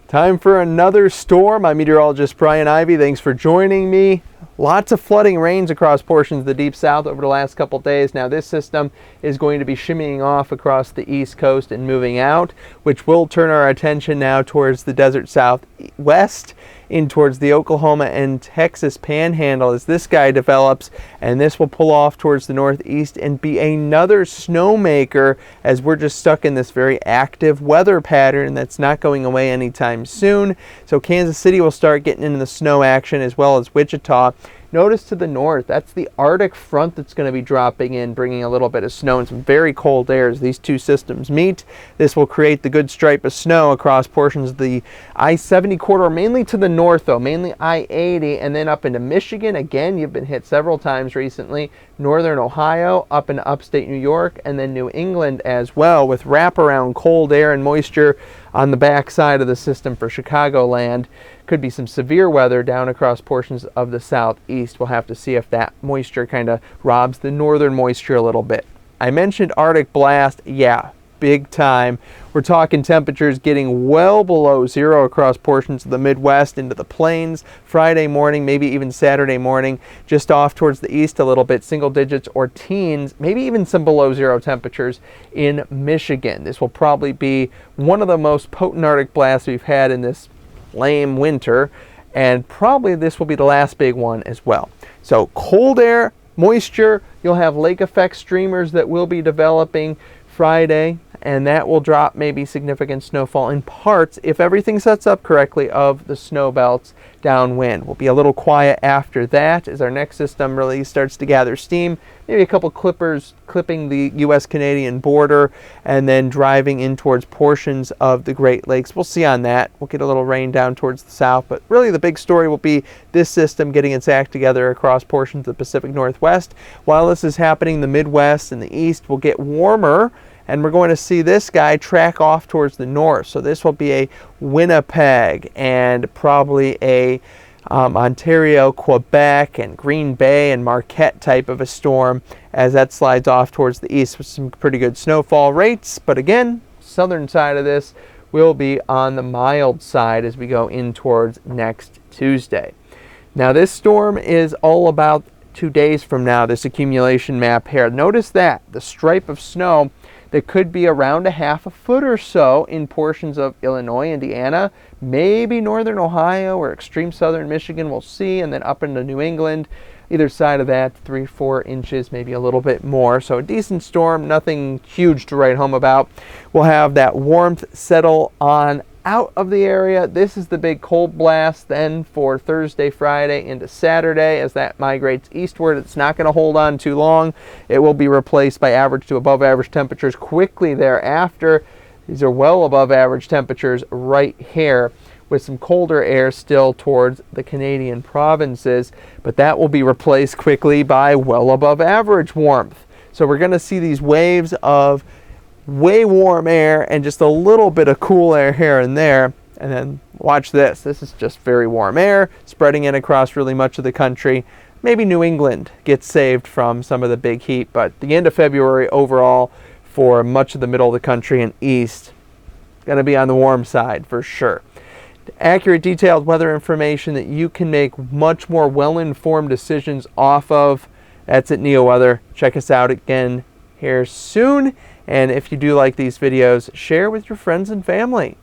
Time for another storm. I'm meteorologist Brian Ivy. Thanks for joining me. Lots of flooding rains across portions of the deep south over the last couple days. Now this system is going to be shimmying off across the east coast and moving out, which will turn our attention now towards the desert southwest, in towards the Oklahoma and Texas panhandle as this guy develops, and this will pull off towards the northeast and be another snowmaker as we're just stuck in this very active weather pattern that's not going away anytime soon. So Kansas City will start getting into the snow action, as well as Wichita. Notice to the north, that's the Arctic front that's going to be dropping in, bringing a little bit of snow and some very cold air as these two systems meet. This will create the good stripe of snow across portions of the I-90 corridor, mainly to the north though, mainly I-80, and then up into Michigan. Again, you've been hit several times recently. Northern Ohio, up into upstate New York, and then New England as well, with wraparound cold air and moisture on the back side of the system for Chicagoland. Could be some severe weather down across portions of the southeast. We'll have to see if that moisture kind of robs the northern moisture a little bit. I mentioned Arctic blast. Yeah, big time. We're talking temperatures getting well below zero across portions of the Midwest into the plains Friday morning, maybe even Saturday morning, just off towards the east a little bit, single digits or teens, maybe even some below zero temperatures in Michigan. This will probably be one of the most potent Arctic blasts we've had in this lame winter, and probably this will be the last big one as well. So cold air, moisture, you'll have lake effect streamers that will be developing Friday, and that will drop maybe significant snowfall in parts, if everything sets up correctly, of the snow belts downwind. We'll be a little quiet after that as our next system really starts to gather steam. Maybe a couple clippers clipping the U.S.-Canadian border and then driving in towards portions of the Great Lakes. We'll see on that. We'll get a little rain down towards the south, but really the big story will be this system getting its act together across portions of the Pacific Northwest. While this is happening, the Midwest and the East will get warmer, and we're going to see this guy track off towards the north. So this will be a Winnipeg and probably a Ontario, Quebec, and Green Bay and Marquette type of a storm as that slides off towards the east with some pretty good snowfall rates. But again, southern side of this will be on the mild side as we go in towards next Tuesday. Now this storm is all about 2 days from now, this accumulation map here. Notice that the stripe of snow that could be around a half a foot or so in portions of Illinois, Indiana, maybe northern Ohio or extreme southern Michigan, we'll see, and then up into New England. Either side of that, 3-4 inches, maybe a little bit more. So a decent storm, nothing huge to write home about. We'll have that warmth settle on out of the area. This is the big cold blast then for Thursday, Friday into Saturday. As that migrates eastward, it's not going to hold on too long. It will be replaced by average to above average temperatures quickly thereafter. These are well above average temperatures right here, with some colder air still towards the Canadian provinces, but that will be replaced quickly by well above average warmth. So we're going to see these waves of way warm air and just a little bit of cool air here and there. And then watch this. This is just very warm air spreading in across really much of the country. Maybe New England gets saved from some of the big heat, but the end of February overall for much of the middle of the country and east, going to be on the warm side for sure. Accurate, detailed weather information that you can make much more well-informed decisions off of. That's at NeoWeather. Check us out again here soon. And if you do like these videos, share with your friends and family.